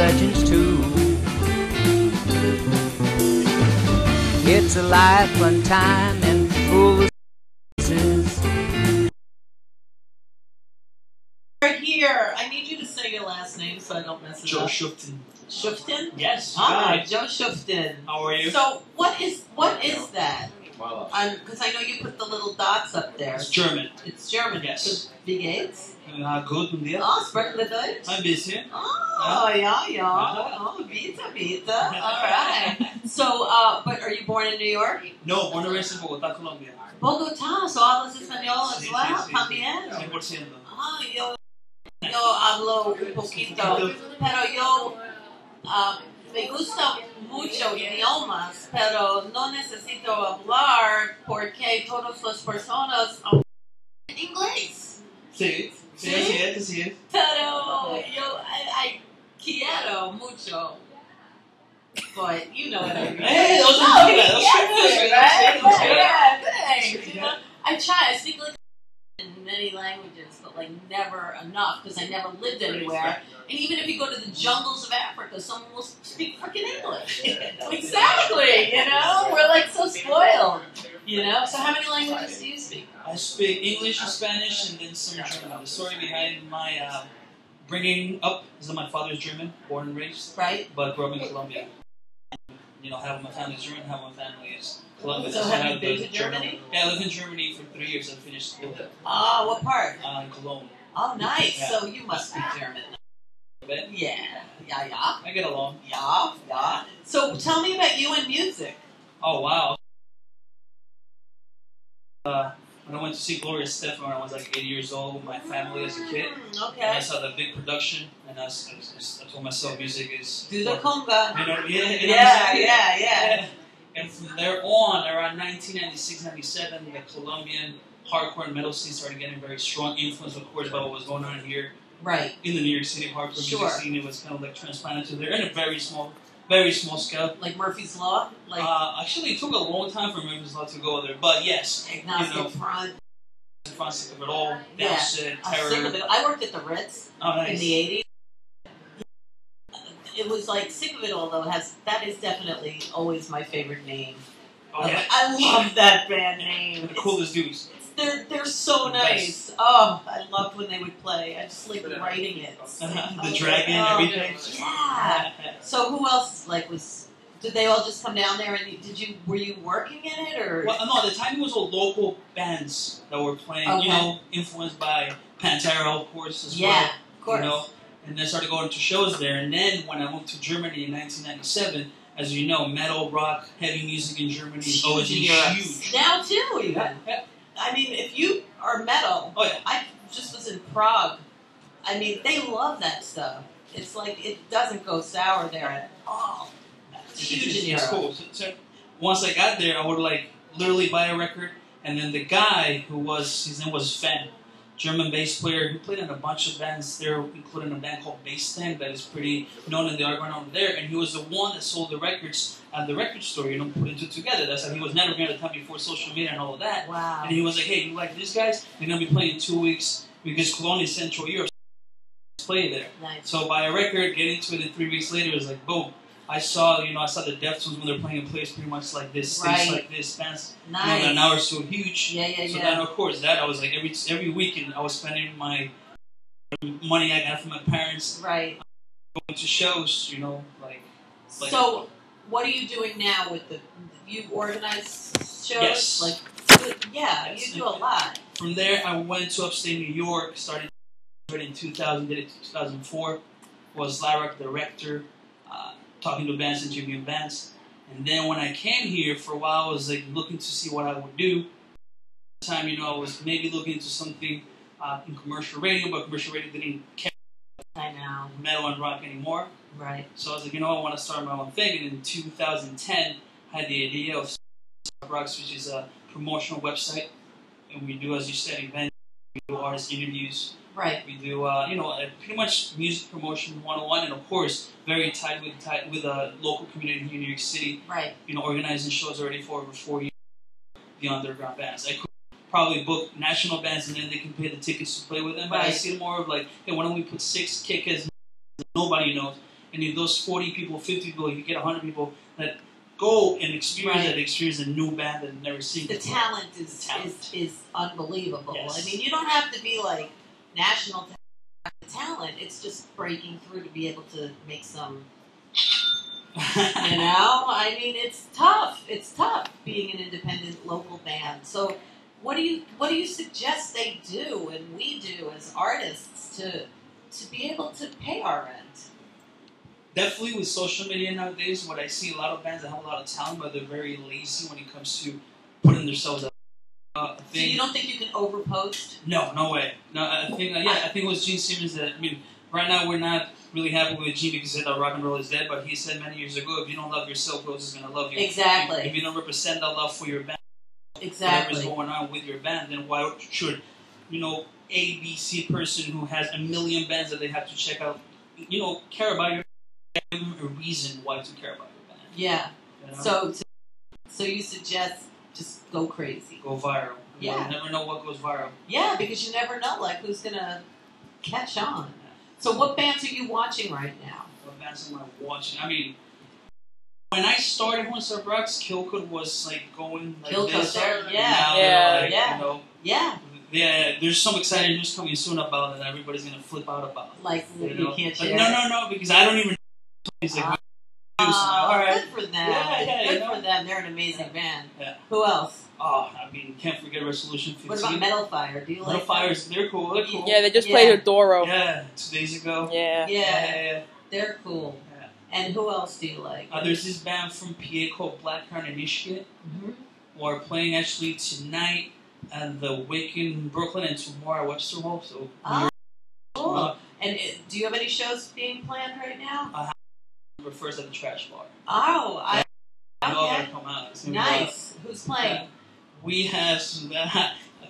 legends too. It's a life, fun time, and full of surprises. Here, I need you to say your last name so I don't mess it up. SchUfTaN. SchUfTaN? Yes. Ah, SchUfTaN. How are you? So, what is that? Because I know you put the little dots up there. It's German. It's German. Yes. So, wie geht's? Good, und dir? Oh, sprechen wir Deutsch? Ein bisschen. Oh, yeah. Oh, bitte. All right. So, but are you born in New York? No, born and raised in Bogotá, Colombia. Bogotá, so hablas español as Sí, well, sí, sí. también. 100%. Ah, yo hablo un poquito, pero yo me gusta mucho idiomas, pero no necesito hablar porque todas las personas hablan inglés. Sí, ¿Sí? así es. Pero yo I quiero mucho. But you know what I mean. Hey, those No, are he good. Those gets it, right? are good. Yeah, thanks. You know, I try. I speak like in many languages, but like never enough because I never lived anywhere. And even if you go to the jungles of Africa, someone will speak freaking English. Exactly. You know, we're like so spoiled. You know. So how many languages do you speak? I speak English, Spanish, and then some German. The story behind my bringing up is that my father is German, born and raised, Right. but grew up in Colombia. You know, half of my family is German, half of my family is Colombian. So I have you have been the to Germany? Yeah, I lived in Germany for 3 years. I finished school Ah, what part? in Cologne. Oh, nice. Yeah. So you must speak German. But Yeah. I get along. Yeah. So tell me about you and music. Oh, wow. When I went to see Gloria Estefan when I was like 8 years old with my family as a kid, and I Okay. saw the big production, and I told myself music is... Do the conga. You know, Yeah. And from there on, around 1996, 97, the Colombian hardcore and metal scene started getting very strong, influenced, of course, by what was going on here Right. in the New York City hardcore Sure. music scene. It was kind of like transplanted to there in a very small scale. Like Murphy's Law? Like Actually, it took a long time for Murphy's Law to go there, but yes, agnostic front. France of it all, Yeah. Downshed, I'm sick of Terror. it. I worked at the Ritz Oh, in nice. the 80s. It was like Sick of It All, though. That is definitely always my favorite name. Oh, yeah. I love that band name. The coolest dudes. They're so The nice. best. Oh, I loved when they would play. I just like writing it. The dragon and everything. Yeah. So who else did they all just come down there and were you working in it or? Well, no, at the time it was all local bands that were playing, Okay. you know, influenced by Pantera, of course, as Yeah, well. of course. You know, and then started going to shows there. And then when I moved to Germany in 1997, as you know, metal, rock, heavy music in Germany is always huge. Now too, even. Yeah. I mean, if you are metal, Oh, yeah. I just was in Prague. I mean, they love that stuff. It's like it doesn't go sour there at all. It's huge in It's Europe. cool. So once I got there, I would literally buy a record, and then the guy his name was Fan, German bass player who played in a bunch of bands there, including a band called Bassstand that is pretty known in the underground over there, and he was the one that sold the records at the record store, you know, putting two together. That's how he was networking at the time before social media and all of that. Wow. And he was like, hey, you like these guys? They're going to be playing in 2 weeks because Cologne is Central Europe. Play there. Nice. So buy a record, get into it, and 3 weeks later, it was like, boom. I saw the Deftones when they're playing in place pretty much like this, stage Right. like this, bands, Nice. that now are so huge. Yeah. So then, of course, I was like, every weekend, I was spending my money I got from my parents Right. going to shows, you know, like So, what are you doing now with you organize shows? Yes. You do a lot. From there, I went to upstate New York, started in 2000, did it in 2004, was Lyric director, talking to bands, interviewing bands. And then when I came here, for a while, I was like looking to see what I would do. At the time, you know, I was maybe looking into something in commercial radio, but commercial radio didn't carry I know. metal and rock anymore. Right. So I was like, you know, I want to start my own thing. And in 2010, I had the idea of Rocks, which is a promotional website. And we do, as you said, events, we do artist interviews. Right. We do, pretty much music promotion 101, and of course, very tight with a local community here in New York City. Right. You know, organizing shows already for over 4 years. The underground bands. I could probably book national bands, and then they can pay the tickets to play with them. But I Right. see it more of like, hey, why don't we put 6 kickers nobody knows, and if those 40 people, 50 people, you get 100 people that go and experience Right. that, experience a new band that they've never seen The before. talent is unbelievable. Yes. I mean, you don't have to be like national talent. It's just breaking through to be able to make some. You know, I mean, it's tough. It's tough being an independent local band. So, what do you suggest they do and we do as artists to be able to pay our rent? Definitely with social media nowadays, what I see a lot of bands that have a lot of talent, but they're very lazy when it comes to putting themselves out. So you don't think you can overpost? No way. No, I think I think it was Gene Simmons that. I mean, right now we're not really happy with Gene because he said that rock and roll is dead. But he said many years ago, if you don't love yourself, who else is gonna love you? Exactly. If you don't represent that love for your band, Exactly. whatever's going on with your band, then why should A, B, C person who has a million bands that they have to check out, care about your band, give them a reason why to care about your band. Yeah. You know? So you suggest just go crazy. Go viral. Yeah. You never know what goes viral. Yeah, because you never know, like, who's gonna catch on. So what bands are you watching right now? What bands am I watching? I mean, when I started on TrRiCk, Kill Code was like going like Kill Code this. there, Now yeah. they're like, Yeah. Yeah. Yeah, there's some exciting news coming soon about it that everybody's gonna flip out about. Like, you can't share. No, because I don't even know. It's like, all right. Good for them. Yeah, Good for them. They're an amazing band. Yeah. Who else? Oh, I mean, can't forget Resolution 15. What about Metal Fire? Do you like Metal Fires? They're cool. They're cool. Yeah, they just played at Doro. Yeah, 2 days ago. Yeah. Yeah. They're cool. Yeah. And who else do you like? There's this band from PA called Blackheart Initiate. Mm-hmm. Who are playing actually tonight at the Wick in Brooklyn and tomorrow at Webster Hall. So Cool. And do you have any shows being planned right now? Refers at the Trash Bar. Oh, Okay. okay. Come out. Nice. Who's playing? We have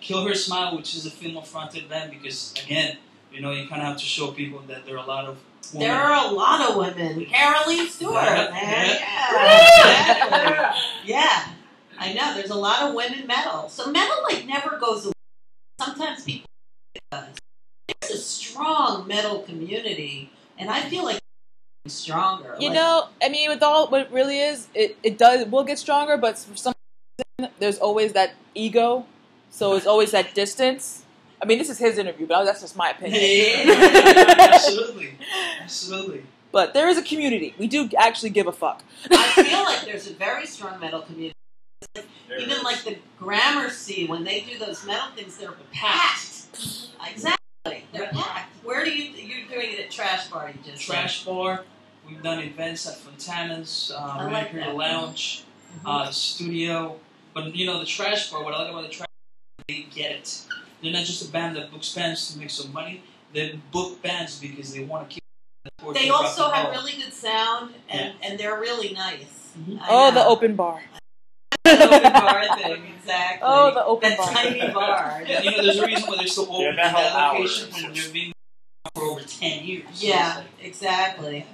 Kill Her Smile, which is a female-fronted band because, again, you kind of have to show people that there are a lot of women. There are a lot of women. Caroline Stewart, Yeah. man. Yeah. Yeah. I know. There's a lot of women metal. So metal, like, never goes away. Sometimes people think it does. There's a strong metal community, and I feel like it's stronger. You know, I mean, with all what it really is, it will get stronger, but for some reason, there's always that ego, so it's always that distance. I mean, this is his interview, but that's just my opinion. Absolutely. But there is a community. We do actually give a fuck. I feel like there's a very strong metal community. Even like the Gramercy, when they do those metal things, they're packed. Exactly, they're packed. Where do you're doing it at Trash Bar? You just Trash Bar. We've done events at Fontana's, like the that. Lounge, studio. But the Trash Bar. What I like about the Trash Bar, they get it. They're not just a band that books bands to make some money. They book bands because they want to keep. They also have really good sound, and they're really nice. Mm-hmm. Oh, the open bar. The open bar thing, exactly. Oh, the open bar. That tiny bar. Yeah, there's a reason why they're so open in that that whole location hour. when they've been for over 10 years. Yeah, exactly.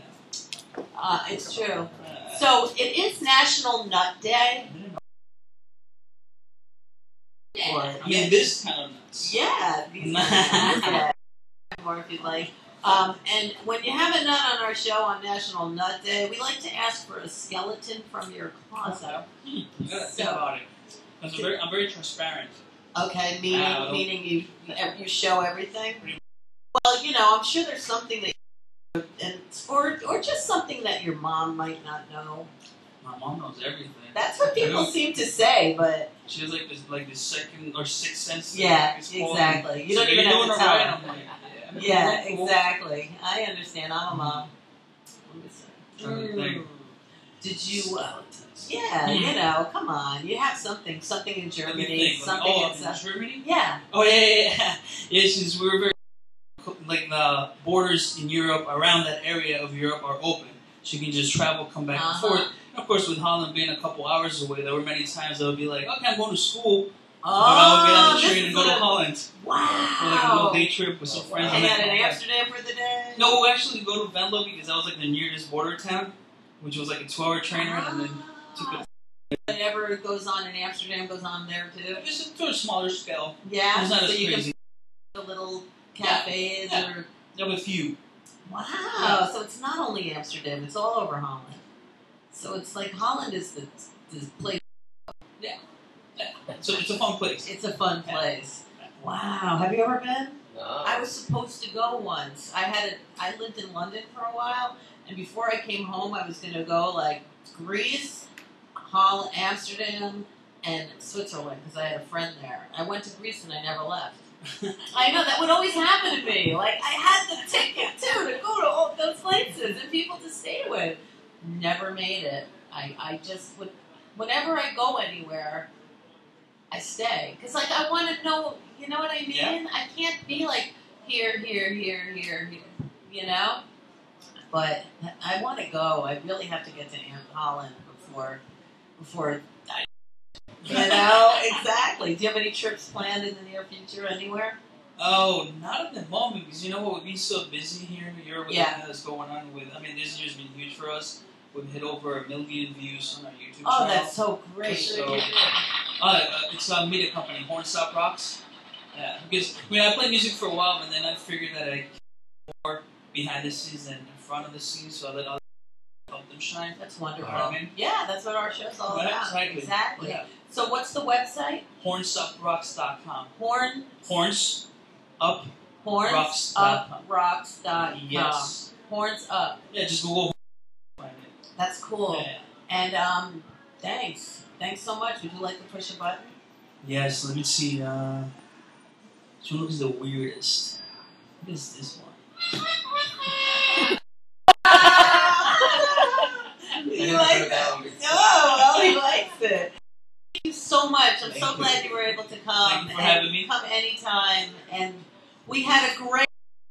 It's true. So it is National Nut Day. I mean, this kind of nuts. Yeah, these yeah. More if you'd like. And when you have a nut on our show on National Nut Day, we like to ask for a skeleton from your closet. You gotta think about it. I'm very transparent. Okay, meaning you show everything. Well, I'm sure there's something that, or just something that your mom might not know. My mom knows everything. That's what people seem to say, but she has like this second or sixth sense. yeah, exactly. You don't even have to tell them. I'm like, yeah, exactly. I understand. I'm a mom. Let me see. Did you? Yeah, come on. You have something in Germany, something in Germany. Yeah. Oh yeah. Since we were very like the borders in Europe, around that area of Europe are open, so you can just travel, come back and forth. And of course, with Holland being a couple hours away, there were many times I would be like, okay, I'm going to school. I'll get on the train and go to Holland. Wow. For like a little day trip with some friends. Hang out in Amsterdam for the day? No, we actually go to Venlo because that was like the nearest border town, which was like a 2-hour train ride, and then took a... Whatever goes on in Amsterdam goes on there too? It's to a smaller scale. Yeah, it's not so as you crazy. can go to little cafes or... Yeah, with a few. Wow. So it's not only Amsterdam; it's all over Holland. So it's like Holland is the place. Yeah. So it's a fun place. It's a fun place. Wow. Have you ever been? No. I was supposed to go once. I lived in London for a while, and before I came home, I was going to go like Greece, Holland, Amsterdam, and Switzerland because I had a friend there. I went to Greece and I never left. I know that would always happen to me. Like I had the ticket too to go to all those places and people to stay with. Never made it. I just would. Whenever I go anywhere, I stay because like I want to know. You know what I mean? Yeah. I can't be like here, you know? But I want to go. I really have to get to Holland before I, you know? Exactly. Do you have any trips planned in the near future anywhere? Oh, not at the moment, because you know what? We've been so busy here in Europe with everything that's going on with, I mean, this year's been huge for us. We've hit over 1 million views on our YouTube channel. Oh, that's so great. So, it's a media company, Hornstop Rocks. Yeah, because I played music for a while, but then I figured that I more behind the scenes than in front of the scenes, so I let other people help them shine. That's wonderful. You know what I mean? Yeah, that's what our show's all about. Exactly. Yeah. So what's the website? Hornstoprocks.com. Horns up rocks.com. Yes. Horns up. Yeah, just Google. That's cool. Yeah. And thanks. Thanks so much. Would you like to push a button? Yes, let me see. Which one looks the weirdest? What is this one? You like that? Oh, well, he likes it. Thank you so much. I'm so glad you were able to come. Thank you for having me. Come anytime. And we had a great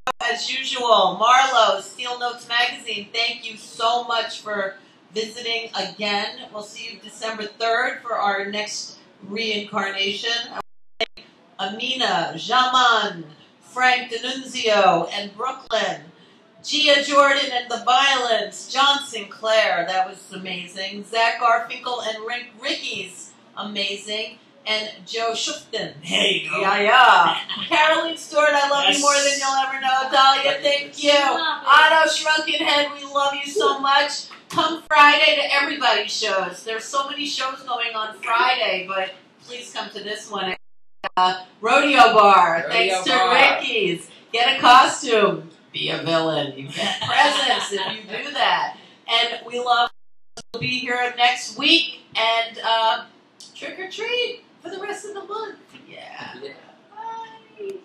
show as usual. Marlo, Steel Notes Magazine, thank you so much for visiting again. We'll see you December 3rd for our next reincarnation. Amina, Jaman, Frank D'Annunzio, and Brooklyn. Gia Jordan and the Violence, John Sinclair, that was amazing. Zach Garfinkel and Ricky's amazing. And Joe SchUfTaN. There you go. Yeah. Caroline Stewart, I love you more than you'll ever know. Dahlia, thank you. Otto Shrunkenhead, we love you so much. Come Friday to everybody's shows. There's so many shows going on Friday, but please come to this one. Rodeo Bar. Thanks to Ricky's. Get a costume. Be a villain. You get presents if you do that. And we love to be here next week and trick or treat for the rest of the month. Yeah. Bye.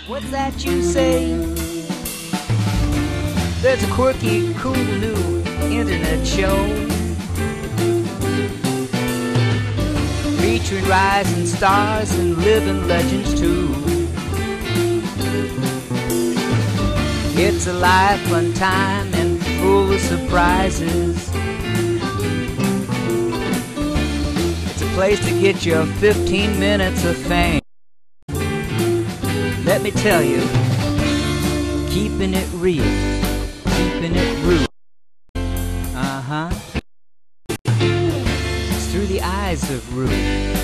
What's that you say? There's a quirky, cool new internet show featuring rising stars and living legends too. It's a life, fun time, and full of surprises. It's a place to get your 15 minutes of fame. Let me tell you, keeping it real, keeping it real. It's through the eyes of Rue.